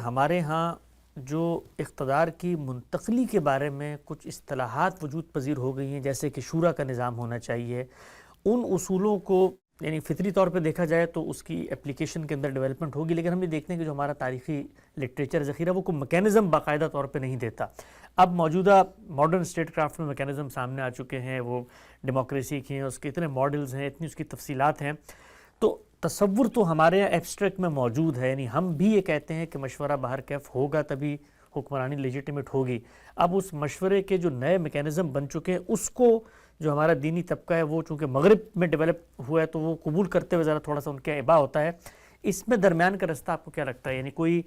ہمارے ہاں جو اقتدار کی منتقلی کے بارے میں کچھ اصطلاحات وجود پذیر ہو گئی ہیں، جیسے کہ شورا کا نظام ہونا چاہیے، ان اصولوں کو یعنی فطری طور پہ دیکھا جائے تو اس کی اپلیکیشن کے اندر ڈیولپمنٹ ہوگی، لیکن ہم یہ دیکھتے ہیں کہ جو ہمارا تاریخی لٹریچر ذخیرہ وہ کوئی میکینزم باقاعدہ طور پہ نہیں دیتا۔ اب موجودہ ماڈرن اسٹیٹ کرافٹ میں میکینزم سامنے آ چکے ہیں، وہ ڈیموکریسی کے ہیں، اس کے اتنے ماڈلز ہیں، اتنی اس کی تفصیلات ہیں، تو تصور تو ہمارے یہاں ایبسٹریکٹ میں موجود ہے، یعنی ہم بھی یہ کہتے ہیں کہ مشورہ باہر کیف ہوگا تبھی حکمرانی لیجیٹیمیٹ ہوگی۔ اب اس مشورے کے جو نئے میکینزم بن چکے ہیں اس کو جو ہمارا دینی طبقہ ہے وہ چونکہ مغرب میں ڈیولپ ہوا ہے تو وہ قبول کرتے ہوئے ذرا تھوڑا سا ان کے ابا ہوتا ہے۔ اس میں درمیان کا رستہ آپ کو کیا لگتا ہے؟ یعنی کوئی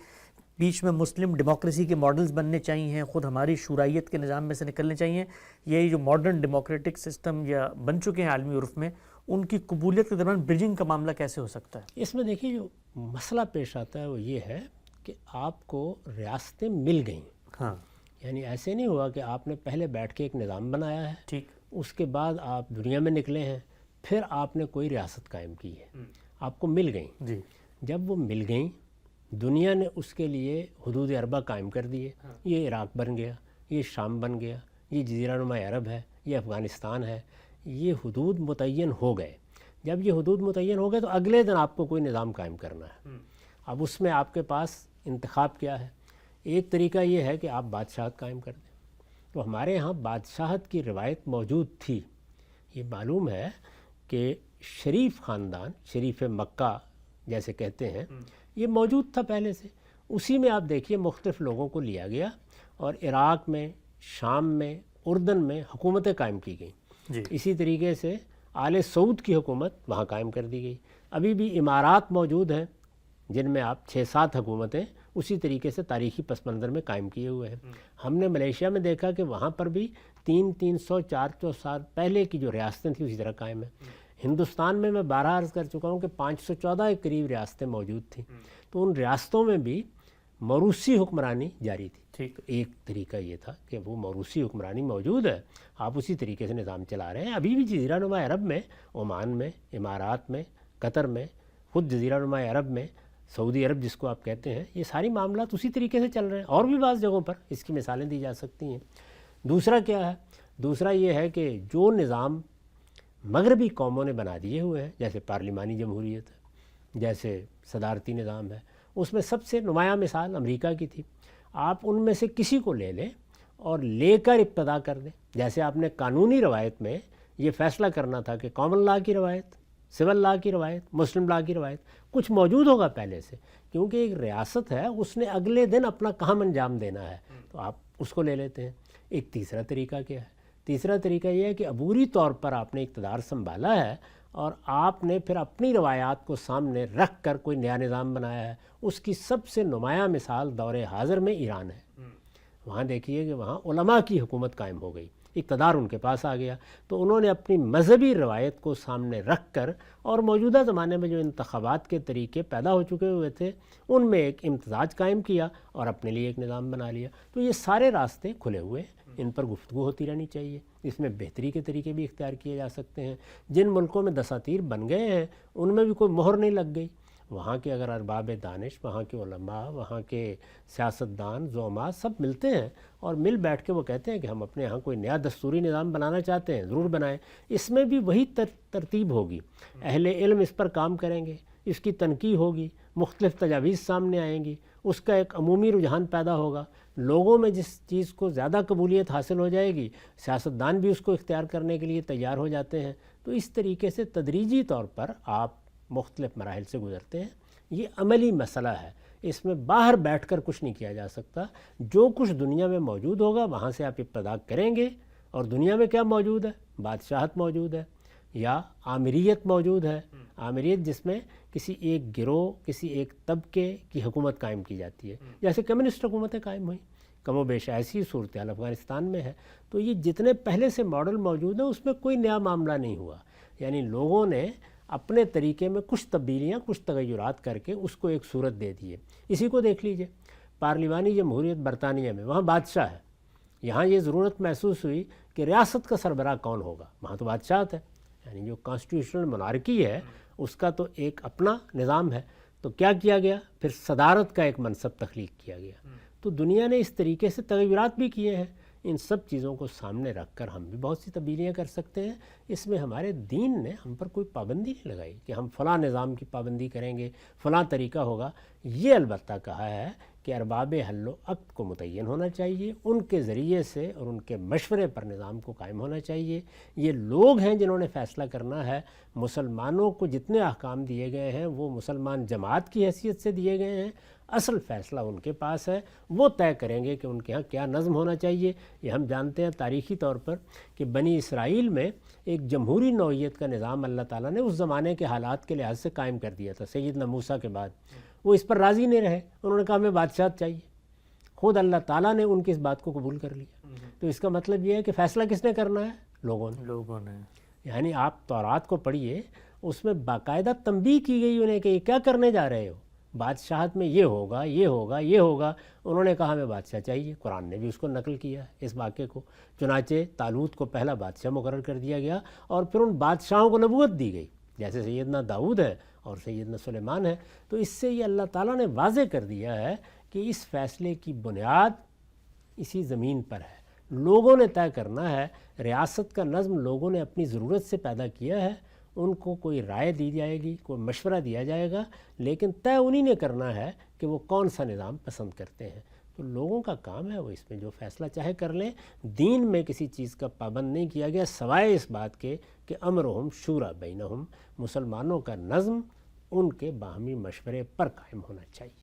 بیچ میں مسلم ڈیموکریسی کے ماڈلز بننے چاہیے، خود ہماری شورائیت کے نظام میں سے نکلنے چاہیے، یہ جو ماڈرن ڈیموکریٹک سسٹم یا بن چکے ہیں عالمی عرف میں، ان کی قبولیت کے درمیان برجنگ کا معاملہ کیسے ہو سکتا ہے؟ اس میں دیکھیے جو مسئلہ پیش آتا ہے وہ یہ ہے کہ آپ کو ریاستیں مل گئیں۔ ہاں، یعنی ایسے نہیں ہوا کہ آپ نے پہلے بیٹھ کے ایک نظام بنایا ہے، ٹھیک، اس کے بعد آپ دنیا میں نکلے ہیں، پھر آپ نے کوئی ریاست قائم کی ہے، آپ کو مل گئیں۔ جی، جب وہ مل گئیں، دنیا نے اس کے لیے حدود اربع قائم کر دیے، یہ عراق بن گیا، یہ شام بن گیا، یہ جزیرہ نما عرب ہے، یہ افغانستان ہے، یہ حدود متعین ہو گئے۔ جب یہ حدود متعین ہو گئے تو اگلے دن آپ کو کوئی نظام قائم کرنا ہے۔ اب اس میں آپ کے پاس انتخاب کیا ہے؟ ایک طریقہ یہ ہے کہ آپ بادشاہت قائم کر دیں۔ تو ہمارے ہاں بادشاہت کی روایت موجود تھی۔ یہ معلوم ہے کہ شریف خاندان، شریف مکہ جیسے کہتے ہیں، یہ موجود تھا پہلے سے۔ اسی میں آپ دیکھیے مختلف لوگوں کو لیا گیا اور عراق میں، شام میں، اردن میں حکومتیں قائم کی گئیں۔ جی، اسی طریقے سے آل سعود کی حکومت وہاں قائم کر دی گئی۔ ابھی بھی امارات موجود ہیں جن میں آپ 6-7 حکومتیں اسی طریقے سے تاریخی پس منظر میں قائم کیے ہوئے ہیں۔ ہم نے ملیشیا میں دیکھا کہ وہاں پر بھی 300-400 سال پہلے کی جو ریاستیں تھیں اسی طرح قائم ہیں۔ ہندوستان میں بارہا عرض کر چکا ہوں کہ 514 کے قریب ریاستیں موجود تھیں، تو ان ریاستوں میں بھی موروثی حکمرانی جاری تھی۔ ٹھیک، تو ایک طریقہ یہ تھا کہ وہ موروثی حکمرانی موجود ہے، آپ اسی طریقے سے نظام چلا رہے ہیں۔ ابھی بھی جزیرہ نما عرب میں، عمان میں، امارات میں، قطر میں، خود جزیرہ نما عرب میں، سعودی عرب جس کو آپ کہتے ہیں، یہ ساری معاملات اسی طریقے سے چل رہے ہیں، اور بھی بعض جگہوں پر اس کی مثالیں دی جا سکتی ہیں۔ دوسرا کیا ہے؟ دوسرا یہ ہے کہ جو نظام مغربی قوموں نے بنا دیے ہوئے ہیں، جیسے پارلیمانی جمہوریت ہے، جیسے صدارتی نظام ہے، اس میں سب سے نمایاں مثال امریکہ کی تھی۔ آپ ان میں سے کسی کو لے لیں اور لے کر ابتدا کر دیں۔ جیسے آپ نے قانونی روایت میں یہ فیصلہ کرنا تھا کہ کامن لا کی روایت، سول لا کی روایت، مسلم لا کی روایت، کچھ موجود ہوگا پہلے سے، کیونکہ ایک ریاست ہے، اس نے اگلے دن اپنا کام انجام دینا ہے، تو آپ اس کو لے لیتے ہیں۔ ایک تیسرا طریقہ کیا ہے؟ تیسرا طریقہ یہ ہے کہ عبوری طور پر آپ نے اقتدار سنبھالا ہے اور آپ نے پھر اپنی روایات کو سامنے رکھ کر کوئی نیا نظام بنایا ہے۔ اس کی سب سے نمایاں مثال دور حاضر میں ایران ہے۔ وہاں دیکھیے کہ وہاں علماء کی حکومت قائم ہو گئی، اقتدار ان کے پاس آ گیا، تو انہوں نے اپنی مذہبی روایت کو سامنے رکھ کر اور موجودہ زمانے میں جو انتخابات کے طریقے پیدا ہو چکے ہوئے تھے ان میں ایک امتزاج قائم کیا اور اپنے لیے ایک نظام بنا لیا۔ تو یہ سارے راستے کھلے ہوئے ہیں، ان پر گفتگو ہوتی رہنی چاہیے۔ اس میں بہتری کے طریقے بھی اختیار کیے جا سکتے ہیں۔ جن ملکوں میں دساتیر بن گئے ہیں ان میں بھی کوئی مہر نہیں لگ گئی، وہاں کے اگر ارباب دانش، وہاں کے علماء، وہاں کے سیاستدان، زعماء سب ملتے ہیں اور مل بیٹھ کے وہ کہتے ہیں کہ ہم اپنے یہاں کوئی نیا دستوری نظام بنانا چاہتے ہیں، ضرور بنائیں۔ اس میں بھی وہی ترتیب ہوگی، اہل علم اس پر کام کریں گے، اس کی تنقیح ہوگی، مختلف تجاویز سامنے آئیں گی، اس کا ایک عمومی رجحان پیدا ہوگا، لوگوں میں جس چیز کو زیادہ قبولیت حاصل ہو جائے گی سیاستدان بھی اس کو اختیار کرنے کے لیے تیار ہو جاتے ہیں۔ تو اس طریقے سے تدریجی طور پر آپ مختلف مراحل سے گزرتے ہیں۔ یہ عملی مسئلہ ہے، اس میں باہر بیٹھ کر کچھ نہیں کیا جا سکتا۔ جو کچھ دنیا میں موجود ہوگا وہاں سے آپ ابتدا کریں گے، اور دنیا میں کیا موجود ہے؟ بادشاہت موجود ہے یا آمریت موجود ہے۔ آمریت جس میں کسی ایک گروہ، کسی ایک طبقے کی حکومت قائم کی جاتی ہے، جیسے کمیونسٹ حکومتیں قائم ہوئیں، کم و بیش ایسی صورتحال افغانستان میں ہے۔ تو یہ جتنے پہلے سے ماڈل موجود ہیں اس میں کوئی نیا معاملہ نہیں ہوا، یعنی لوگوں نے اپنے طریقے میں کچھ تبدیلیاں، کچھ تغیرات کر کے اس کو ایک صورت دے دی ہے۔ اسی کو دیکھ لیجئے، پارلیمانی جمہوریت برطانیہ میں، وہاں بادشاہ ہے۔ یہاں یہ ضرورت محسوس ہوئی کہ ریاست کا سربراہ کون ہوگا، وہاں تو بادشاہت ہے، یعنی جو کانسٹیٹیوشنل مونارکی ہے اس کا تو ایک اپنا نظام ہے۔ تو کیا کیا گیا؟ پھر صدارت کا ایک منصب تخلیق کیا گیا۔ تو دنیا نے اس طریقے سے تغیرات بھی کیے ہیں۔ ان سب چیزوں کو سامنے رکھ کر ہم بھی بہت سی تبدیلیاں کر سکتے ہیں۔ اس میں ہمارے دین نے ہم پر کوئی پابندی نہیں لگائی کہ ہم فلاں نظام کی پابندی کریں گے، فلاں طریقہ ہوگا۔ یہ البتہ کہا ہے کہ ارباب حل و عقد کو متعین ہونا چاہیے، ان کے ذریعے سے اور ان کے مشورے پر نظام کو قائم ہونا چاہیے۔ یہ لوگ ہیں جنہوں نے فیصلہ کرنا ہے۔ مسلمانوں کو جتنے احکام دیے گئے ہیں وہ مسلمان جماعت کی حیثیت سے دیے گئے ہیں، اصل فیصلہ ان کے پاس ہے، وہ طے کریں گے کہ ان کے ہاں کیا نظم ہونا چاہیے۔ یہ ہم جانتے ہیں تاریخی طور پر کہ بنی اسرائیل میں ایک جمہوری نوعیت کا نظام اللہ تعالیٰ نے اس زمانے کے حالات کے لحاظ سے قائم کر دیا تھا سیدنا موسیٰ کے بعد۔ وہ اس پر راضی نہیں رہے، انہوں نے کہا ہمیں بادشاہت چاہیے۔ خود اللہ تعالیٰ نے ان کی اس بات کو قبول کر لیا۔ تو اس کا مطلب یہ ہے کہ فیصلہ کس نے کرنا ہے؟ لوگوں نے۔ یعنی آپ تورات کو پڑھیے، اس میں باقاعدہ تنبیہ کی گئی انہیں کہ یہ کیا کرنے جا رہے ہو، بادشاہت میں یہ ہوگا، یہ ہوگا، یہ ہوگا۔ انہوں نے کہا ہمیں بادشاہ چاہیے۔ قرآن نے بھی اس کو نقل کیا اس واقعے کو۔ چنانچہ طالوت کو پہلا بادشاہ مقرر کر دیا گیا اور پھر ان بادشاہوں کو نبوت دی گئی، جیسے سیدنا داؤد ہے اور سیدنا سلیمان ہے۔ تو اس سے یہ اللہ تعالیٰ نے واضح کر دیا ہے کہ اس فیصلے کی بنیاد اسی زمین پر ہے، لوگوں نے طے کرنا ہے۔ ریاست کا نظم لوگوں نے اپنی ضرورت سے پیدا کیا ہے، ان کو کوئی رائے دی جائے گی، کوئی مشورہ دیا جائے گا، لیکن طے انہی نے کرنا ہے کہ وہ کون سا نظام پسند کرتے ہیں۔ تو لوگوں کا کام ہے وہ اس میں جو فیصلہ چاہے کر لیں۔ دین میں کسی چیز کا پابند نہیں کیا گیا سوائے اس بات کے کہ امرہم شورا بینہم، مسلمانوں کا نظم ان کے باہمی مشورے پر قائم ہونا چاہیے۔